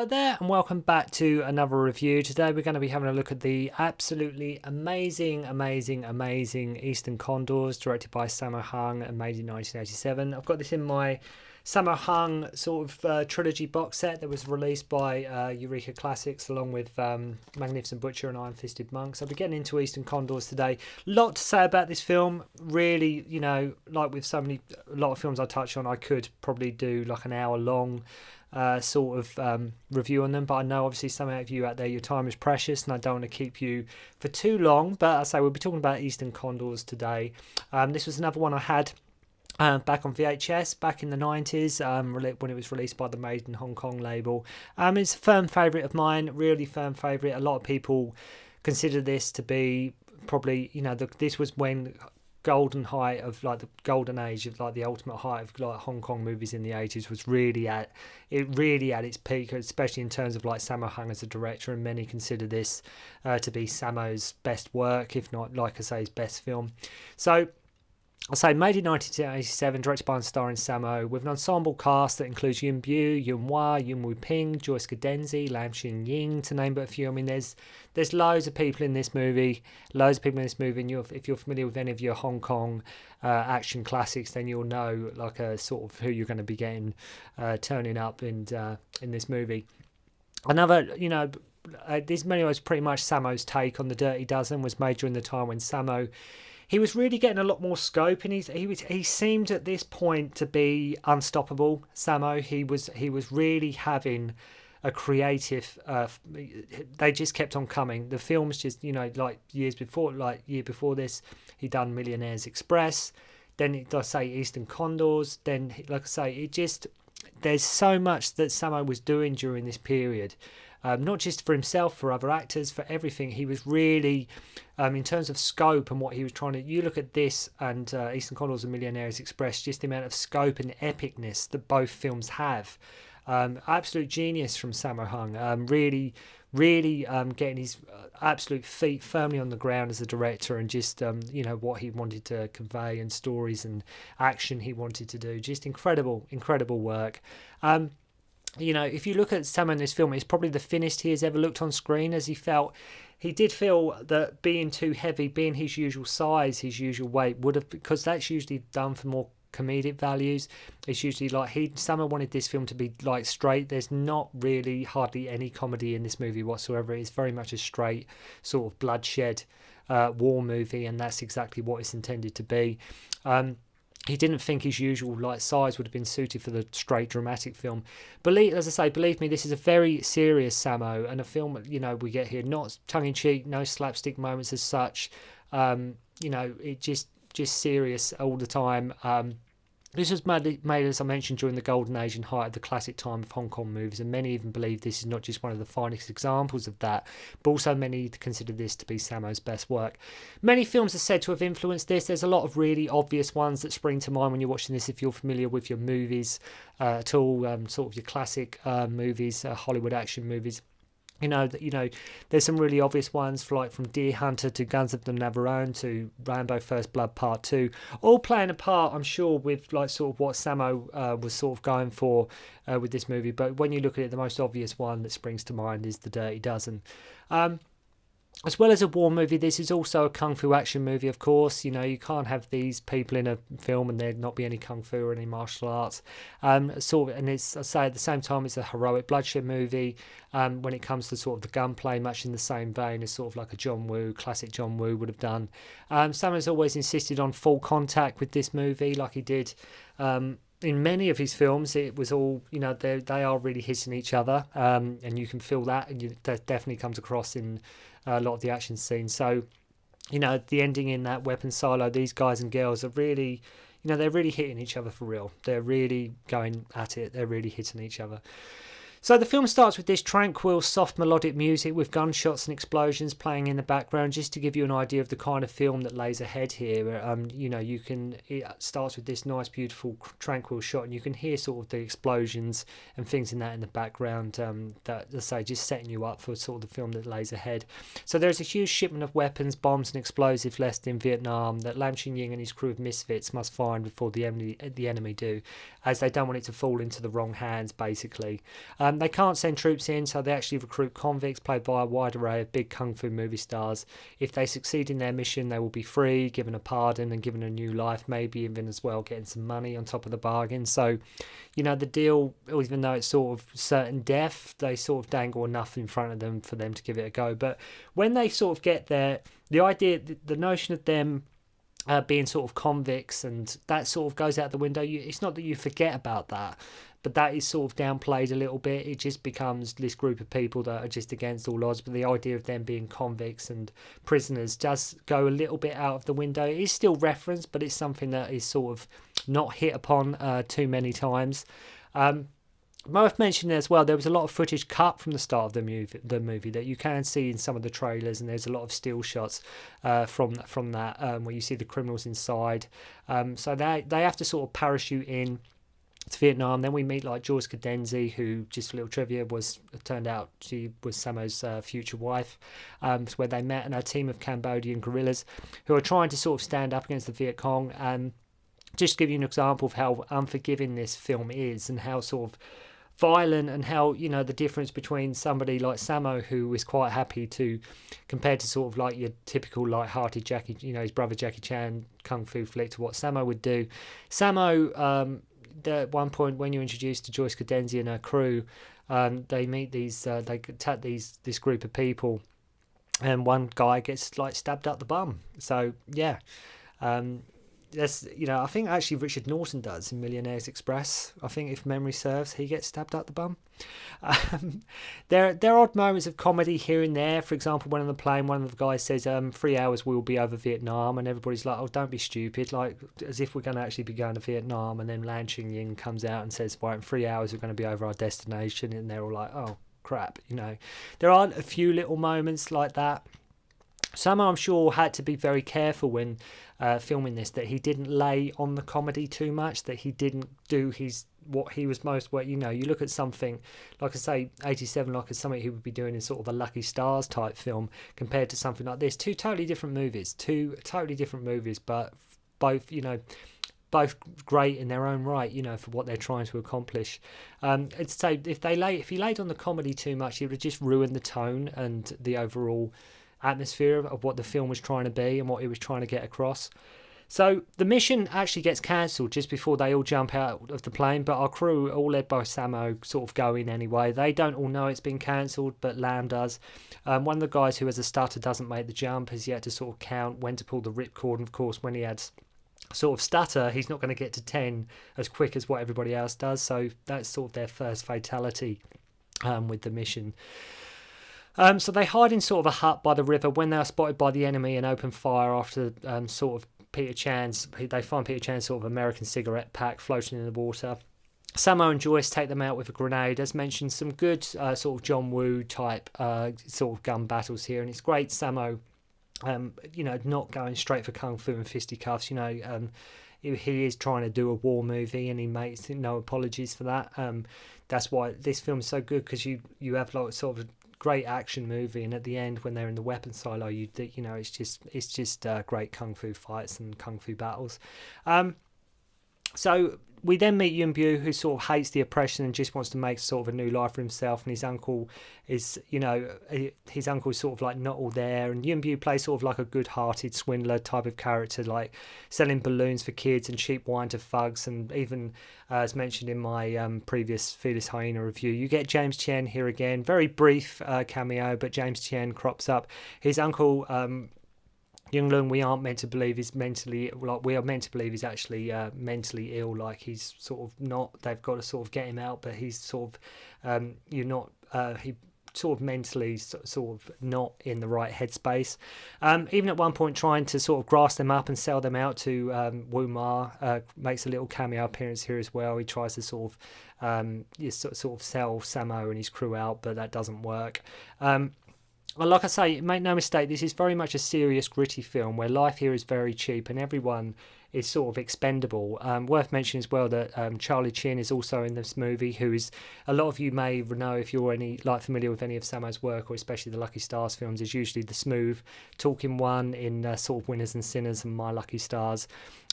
there, and welcome back to another review. Today we're going to be having a look at the absolutely amazing Eastern Condors, directed by Sammo and made in 1987. I've got this in my Sammo sort of trilogy box set that was released by Eureka Classics, along with Magnificent Butcher and Iron Fisted Monk. So I'll be getting into Eastern Condors today. A lot to say about this film. Really, you know, like with a lot of films I touch on, I could probably do like an hour long sort of review on them, but I know obviously some of you out there, your time is precious and I don't want to keep you for too long. But I say we'll be talking about Eastern Condors today. This was another one I had back on VHS back in the 90s when it was released by the Made in Hong Kong label. It's a firm favourite of mine, really firm favourite. A lot of people consider this to be probably, you know, this was when golden height of like the golden age of like the ultimate height of like Hong Kong movies in the 80s was really at its peak, especially in terms of like Sammo Hung as a director, and many consider this to be Sammo's best work, if not, like I say, his best film. So I'll say made in 1987, directed by and starring Sammo, with an ensemble cast that includes Yuen, Yuen Wu-ping, Joyce Godenzi, Ching-ying, to name but a few. I mean, there's loads of people in this movie, and if you're familiar with any of your Hong Kong action classics, then you'll know like a sort of who you're going to be getting turning up in this movie. Another, you know, this movie was pretty much Sammo's take on the Dirty Dozen, was made during the time when Sammo, he was really getting a lot more scope, and he seemed at this point to be unstoppable. Sammo, he was really having a creative. They just kept on coming. The films just, you know, like year before this, he done Millionaire's Express. Then I say Eastern Condors. Then, like I say, there's so much that Sammo was doing during this period. Not just for himself, for other actors, for everything. He was really, in terms of scope and what he was trying to... You look at this and Eastern Condors and Millionaire's Express, just the amount of scope and epicness that both films have. Absolute genius from Sammo Hung. Really getting his absolute feet firmly on the ground as a director, and just, you know, what he wanted to convey and stories and action he wanted to do. Just incredible work. You know, if you look at Sammo in this film, it's probably the thinnest he has ever looked on screen, as he did feel that being too heavy, being his usual size, his usual weight, would have, because that's usually done for more comedic values. It's usually like Sammo wanted this film to be like straight. There's not really hardly any comedy in this movie whatsoever. It's very much a straight sort of bloodshed war movie, and that's exactly what it's intended to be. He didn't think his usual like size would have been suited for the straight dramatic film. Believe me, this is a very serious Sammo, and a film, you know, we get here not tongue-in-cheek, no slapstick moments as such. You know, it just serious all the time. This was made, as I mentioned, during the golden age and height of the classic time of Hong Kong movies, and many even believe this is not just one of the finest examples of that, but also many consider this to be Sammo's best work. Many films are said to have influenced this. There's a lot of really obvious ones that spring to mind when you're watching this, if you're familiar with your movies at all, sort of your classic movies, Hollywood action movies. You know, there's some really obvious ones, from Deer Hunter to Guns of the Navarone to Rambo First Blood Part 2, all playing a part, I'm sure, with like sort of what Sammo was sort of going for with this movie. But when you look at it, the most obvious one that springs to mind is The Dirty Dozen. As well as a war movie, this is also a kung fu action movie, of course. You know, you can't have these people in a film and there not be any kung fu or any martial arts. And it's, I say, at the same time, it's a heroic bloodshed movie. When it comes to sort of the gunplay, much in the same vein as sort of like a classic John Woo would have done. Sammo's always insisted on full contact with this movie, like he did in many of his films. It was all, you know, they are really hitting each other, and you can feel that, and that definitely comes across in a lot of the action scenes. So, you know, the ending in that weapon silo, these guys and girls are really, you know, they're really hitting each other for real. They're really going at it. They're really hitting each other. So the film starts with this tranquil, soft melodic music with gunshots and explosions playing in the background, just to give you an idea of the kind of film that lays ahead here. You know, it starts with this nice, beautiful, tranquil shot, and you can hear sort of the explosions and things in the background, that, as I say, just setting you up for sort of the film that lays ahead. So there's a huge shipment of weapons, bombs and explosives left in Vietnam that Lam Ching-ying and his crew of misfits must find before the enemy do, as they don't want it to fall into the wrong hands, basically. They can't send troops in, so they actually recruit convicts played by a wide array of big kung fu movie stars. If they succeed in their mission, they will be free, given a pardon and given a new life, maybe even as well getting some money on top of the bargain. So, you know, the deal, even though it's sort of certain death, they sort of dangle enough in front of them for them to give it a go. But when they sort of get there, the idea, the notion of them being sort of convicts, and that sort of goes out the window. It's not that you forget about that, but that is sort of downplayed a little bit. It just becomes this group of people that are just against all odds. But the idea of them being convicts and prisoners does go a little bit out of the window. It is still referenced, but it's something that is sort of not hit upon too many times. Worth mentioning as well, there was a lot of footage cut from the start of the movie that you can see in some of the trailers, and there's a lot of still shots from that where you see the criminals inside. So they have to sort of parachute in to Vietnam. Then we meet like Joyce Godenzi, who, just for a little trivia, turned out she was Sammo's future wife. Where they met, and a team of Cambodian guerrillas who are trying to sort of stand up against the Viet Cong. And just to give you an example of how unforgiving this film is, and how sort of violent, and how, you know, the difference between somebody like Sammo, who is quite happy to, compared to sort of like your typical light-hearted Jackie, you know, his brother Jackie Chan kung fu flick, to what Sammo would do. Sammo, at one point when you're introduced to Joyce Godenzi and her crew, they meet they attack this group of people, and one guy gets like stabbed up the bum. So yeah, that's, you know, I think actually Richard Norton does in Millionaires Express. I think, if memory serves, he gets stabbed up the bum. There are odd moments of comedy here and there. For example, when on the plane, one of the guys says, 3 hours we'll be over Vietnam, and everybody's like, oh, don't be stupid, like as if we're going to actually be going to Vietnam. And then Ching-ying comes out and says, right, in 3 hours we're going to be over our destination, and they're all like, oh crap, you know. There aren't a few little moments like that. Sammo, I'm sure, had to be very careful when filming this, that he didn't lay on the comedy too much, that he didn't do what he was most, you know, you look at something like, I say, 87, like it's something he would be doing in sort of a Lucky Stars type film, compared to something like this. Two totally different movies, but both, you know, both great in their own right, you know, for what they're trying to accomplish. I'd say if he laid on the comedy too much, it would just ruin the tone and the overall atmosphere of what the film was trying to be and what it was trying to get across. So the mission actually gets cancelled just before they all jump out of the plane, but our crew, all led by Sammo, sort of go in anyway. They don't all know it's been cancelled, but Lam does. One of the guys who has a stutter doesn't make the jump, has yet to sort of count when to pull the ripcord, and of course when he had sort of stutter, he's not going to get to 10 as quick as what everybody else does. So that's sort of their first fatality with the mission. So they hide in sort of a hut by the river when they are spotted by the enemy and open fire after sort of they find Peter Chan's sort of American cigarette pack floating in the water. Sammo and Joyce take them out with a grenade. As mentioned, some good sort of John Woo type sort of gun battles here, and it's great Sammo, you know, not going straight for kung fu and fisticuffs. You know, he is trying to do a war movie, and he makes no apologies for that. That's why this film is so good, because you have like sort of a great action movie, and at the end when they're in the weapon silo, you know, it's just great kung fu fights and kung fu battles. So we then meet Yuen, who sort of hates the oppression and just wants to make sort of a new life for himself, and his uncle is, you know, his uncle is sort of like not all there, and Yuen plays sort of like a good-hearted swindler type of character, like selling balloons for kids and cheap wine to thugs. And even as mentioned in my previous Fearless Hyena review, you get James Tien here again, very brief cameo, but James Tien crops up. His uncle Young Lung, we aren't meant to believe is mentally, like we are meant to believe he's actually mentally ill, like he's sort of not, they've got to sort of get him out, but he's sort of he sort of mentally sort of not in the right headspace. Even at one point trying to sort of grass them up and sell them out to Wu Ma, makes a little cameo appearance here as well. He tries to sort of sell Sammo and his crew out, but that doesn't work. Well, like I say, make no mistake, this is very much a serious, gritty film where life here is very cheap and everyone is sort of expendable. Worth mentioning as well that Charlie Chin is also in this movie, who is, a lot of you may know if you're familiar with any of Sammo's work, or especially the Lucky Stars films, is usually the smooth talking one in sort of Winners and Sinners and My Lucky Stars.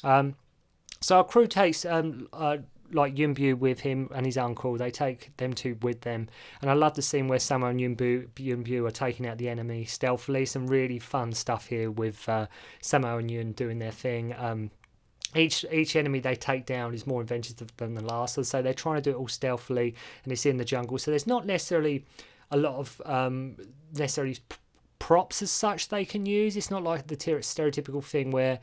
So our crew takes like Yuen with him and his uncle. They take them two with them, and I love the scene where Sammo and Yuen are taking out the enemy stealthily. Some really fun stuff here with Sammo and Yuen doing their thing. Each enemy they take down is more inventive than the last, so they're trying to do it all stealthily, and it's in the jungle, so there's not necessarily a lot of necessarily props as such they can use. It's not like the stereotypical thing where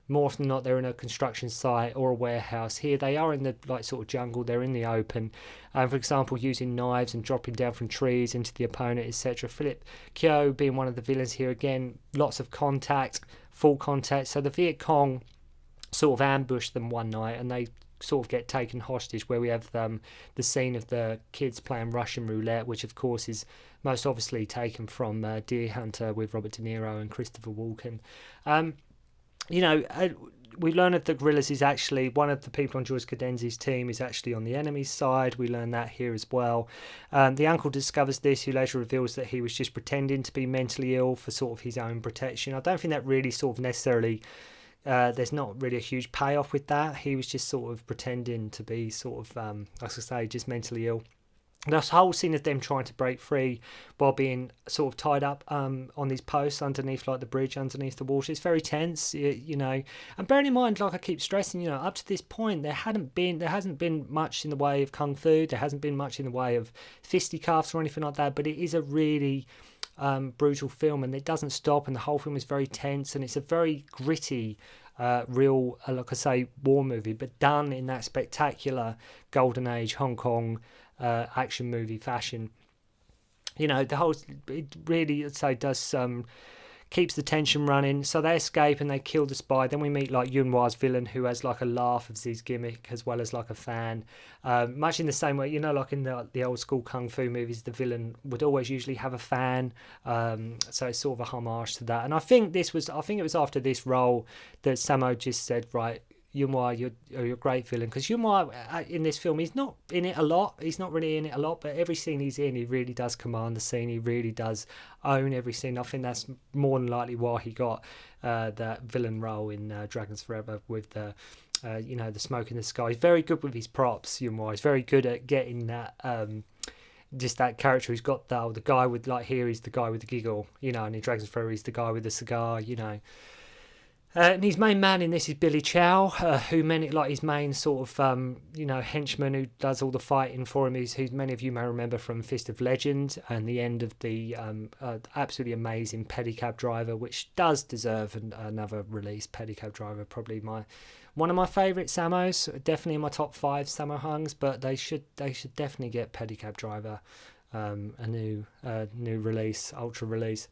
more often than not they're in a construction site or a warehouse. Here they are in the like sort of jungle, they're in the open, for example using knives and dropping down from trees into the opponent, etc. Philip Kyo being one of the villains here, again lots of contact, full contact. So the Viet Cong sort of ambush them one night and they sort of get taken hostage, where we have the scene of the kids playing Russian roulette, which of course is most obviously taken from Deer Hunter with Robert De Niro and Christopher Walken. We learn that the gorillas is actually one of the people on Joyce Godenzi's team is actually on the enemy's side. We learn that here as well. The uncle discovers this, who later reveals that he was just pretending to be mentally ill for sort of his own protection. I don't think that really sort of necessarily there's not really a huge payoff with that. He was just sort of pretending to be sort of, as I say, just mentally ill. This whole scene of them trying to break free while being sort of tied up on these posts underneath like the bridge underneath the water, it's very tense, you know. And bearing in mind, like I keep stressing, you know, up to this point there hasn't been much in the way of kung fu, there hasn't been much in the way of fisticuffs or anything like that, but it is a really brutal film, and it doesn't stop, and the whole film is very tense, and it's a very gritty real, like I say, war movie, but done in that spectacular golden age Hong Kong action movie fashion. You know, the whole, it really, I'd say, does keeps the tension running. So they escape and they kill the spy. Then we meet like Yuen-Hwa's villain, who has like a laugh of his gimmick as well as like a fan, much in the same way, you know, like in the old school kung fu movies, the villain would always usually have a fan, so it's sort of a homage to that. And I think it was after this role that Sammo just said, right, Yuen-Hwa, you're a great villain, because Yuen-Hwa in this film, he's not in it a lot. He's not really in it a lot, but every scene he's in, he really does command the scene. He really does own every scene. I think that's more than likely why he got that villain role in Dragons Forever with the the smoke in the sky. He's very good with his props. Yuen-Hwa. He's very good at getting that. Just that character who's got the guy with, like, here he's the guy with the giggle, you know, and in Dragons Forever he's the guy with the cigar, you know. And his main man in this is Billy Chow, who his main sort of henchman who does all the fighting for him, who many of you may remember from Fist of Legend and the end of the absolutely amazing Pedicab Driver, which does deserve another release. Pedicab Driver, probably one of my favourite Sammos, definitely in my top 5 Sammo Hungs, but they should definitely get Pedicab Driver, a new release, ultra release.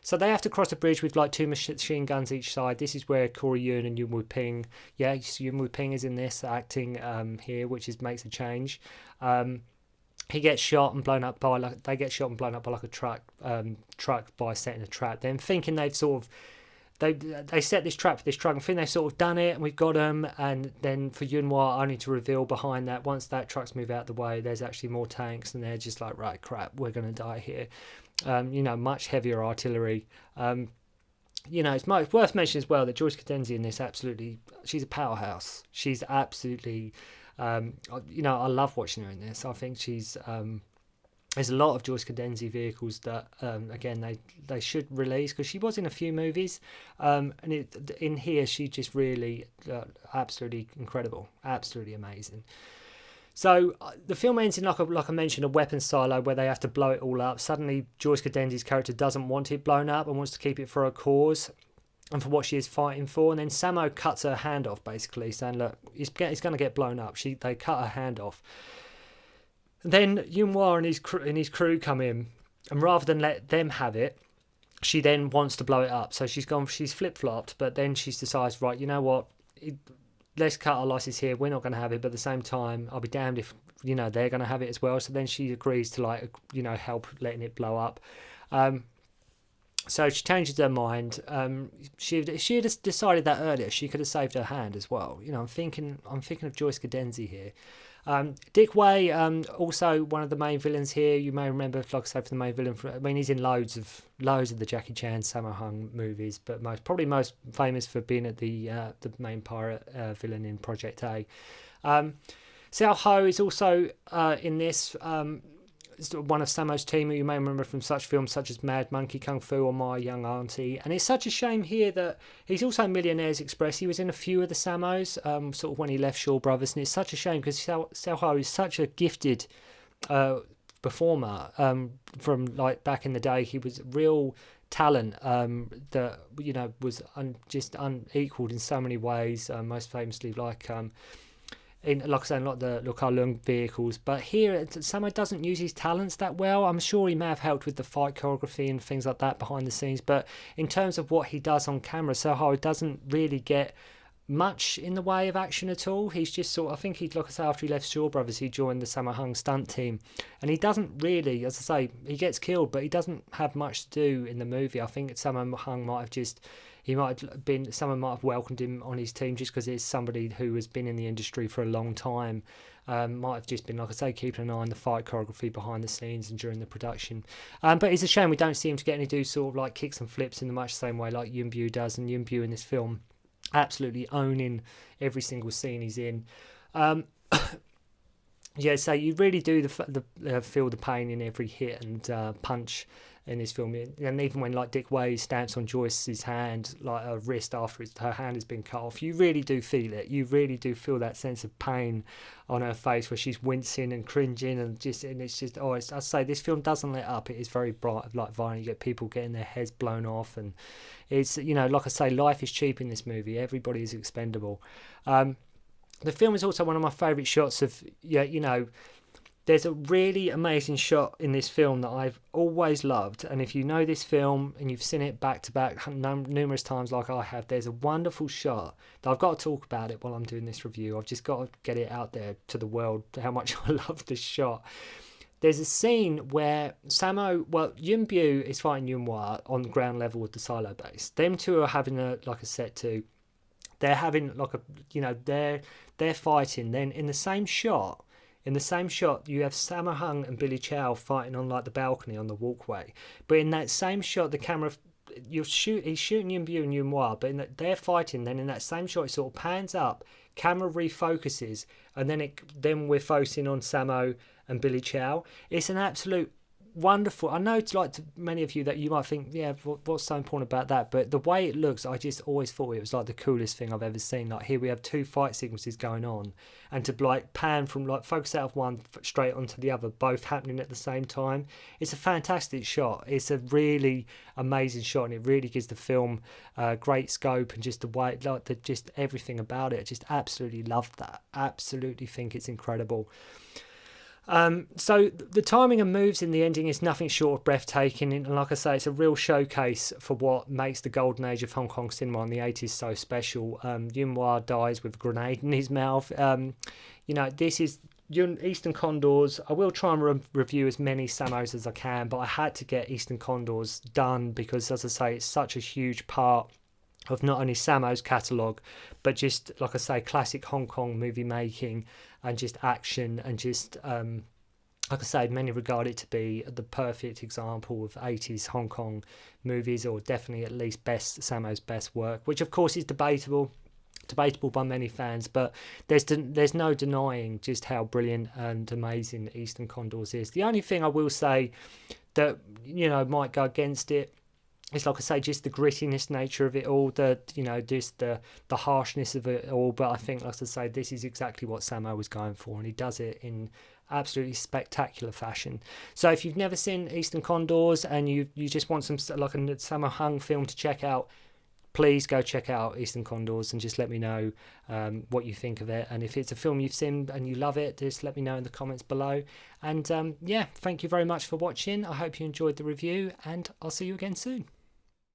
So they have to cross a bridge with like 2 machine guns each side. This is where Corey Yuen and Yuen Woo-ping, Yuen Woo-ping is in this acting here, which makes a change. He gets shot and blown up by like a truck by setting a trap. Then thinking they've sort of they set this trap for this truck and think they've sort of done it and we've got them, and then for Yuen-Hwa only to reveal behind that, once that truck's moved out the way, there's actually more tanks, and they're just like, right, crap, we're going to die here. Much heavier artillery. It's worth mentioning as well that Joyce Godenzi in this, absolutely, she's a powerhouse. She's absolutely, I love watching her in this. I think she's, there's a lot of Joyce Godenzi vehicles that, again, they should release, because she was in a few movies, in here she just really absolutely incredible, absolutely amazing. So the film ends in, like I mentioned, a weapons silo where they have to blow it all up. Suddenly, Joyce Godenzi's character doesn't want it blown up and wants to keep it for a cause and for what she is fighting for. And then Sammo cuts her hand off, basically, saying, look, it's going to get blown up. They cut her hand off. And then Yuen-Hwa and his crew come in, and rather than let them have it, she then wants to blow it up. So she's flip-flopped, but then she decides, right, you know what, let's cut our losses here. We're not going to have it, but at the same time, I'll be damned if, they're going to have it as well. So then she agrees to, help letting it blow up. So she changes her mind. She had decided that earlier, she could have saved her hand as well. I'm thinking of Joyce Godenzi here. Dick Wei, also one of the main villains here. You may remember, like I say, for the main villain. He's in loads of the Jackie Chan Sammo Hung movies, but probably most famous for being at the main pirate villain in Project A. Xiao Ho is also in this. One of Sammo's team, who you may remember from such films such as Mad Monkey Kung Fu or My Young Auntie. And it's such a shame here that he's also Millionaire's Express. He was in a few of the Sammos, sort of when he left Shaw Brothers, and it's such a shame because Xiao Ho is such a gifted performer. From like back in the day, he was real talent that was just unequaled in so many ways. Most famously, like like I said, not the Luca Lung vehicles, but here Sammo doesn't use his talents that well. I'm sure he may have helped with the fight choreography and things like that behind the scenes, but in terms of what he does on camera, Soho doesn't really get much in the way of action at all. He's just sort of, I think like I say, after he left Shaw Brothers, he joined the Sammo Hung stunt team, and he doesn't really, as I say, he gets killed, but he doesn't have much to do in the movie. I think Sammo Hung someone might have welcomed him on his team just because he's somebody who has been in the industry for a long time. Might have just been, like I say, keeping an eye on the fight choreography behind the scenes and during the production. But it's a shame we don't see him to get any do sort of like kicks and flips in the much same way like Yuen does, and Yuen in this film absolutely owning every single scene he's in. Yeah, so you really do feel the pain in every hit and punch in this film, and even when like Dick Way stamps on Joyce's hand, like her wrist after her hand has been cut off, you really do feel it. You really do feel that sense of pain on her face where she's wincing and cringing, and it's just I say this film doesn't let up. It is very bright, like violent. You get people getting their heads blown off, and it's like I say, life is cheap in this movie. Everybody is expendable. The film is also one of my favourite shots of there's a really amazing shot in this film that I've always loved, and if you know this film and you've seen it back to back numerous times like I have, there's a wonderful shot that I've got to talk about it while I'm doing this review. I've just got to get it out there to the world how much I love this shot. There's a scene where Yuen is fighting Yuen on the ground level with the silo base. Them two are having a set to. They're having they're fighting. Then in the same shot, you have Sammo Hung and Billy Chow fighting on like the balcony on the walkway. But in that same shot, the camera, he's shooting Yuen and Yuen, but they're fighting. Then in that same shot, it sort of pans up, camera refocuses, and then we're focusing on Sammo and Billy Chow. It's an absolute wonderful. I know it's like to many of you that you might think, yeah, what's so important about that? But the way it looks, I just always thought it was like the coolest thing I've ever seen. Like here we have two fight sequences going on, and to like pan from like focus out of one straight onto the other, both happening at the same time. It's a fantastic shot. It's a really amazing shot, and it really gives the film great scope, and just the way, just everything about it. I just absolutely loved that. Absolutely think it's incredible. So the timing and moves in the ending is nothing short of breathtaking, and like I say, it's a real showcase for what makes the golden age of Hong Kong cinema in the 80s so special. Yuen dies with a grenade in his mouth. This is Eastern Condors. I will try and review as many Sammos as I can, but I had to get Eastern Condors done because, as I say, it's such a huge part of not only Sammo's catalogue, but just, like I say, classic Hong Kong movie making and just action, and just, like I say, many regard it to be the perfect example of 80s Hong Kong movies, or definitely at least Sammo's best work, which of course is debatable by many fans, but there's no denying just how brilliant and amazing Eastern Condors is. The only thing I will say that, might go against it, it's like I say, just the grittiness nature of it all, just the harshness of it all. But I think, like I say, this is exactly what Sammo was going for, and he does it in absolutely spectacular fashion. So if you've never seen Eastern Condors and you just want some like a Sammo Hung film to check out, please go check out Eastern Condors and just let me know what you think of it. And if it's a film you've seen and you love it, just let me know in the comments below. And thank you very much for watching. I hope you enjoyed the review, and I'll see you again soon.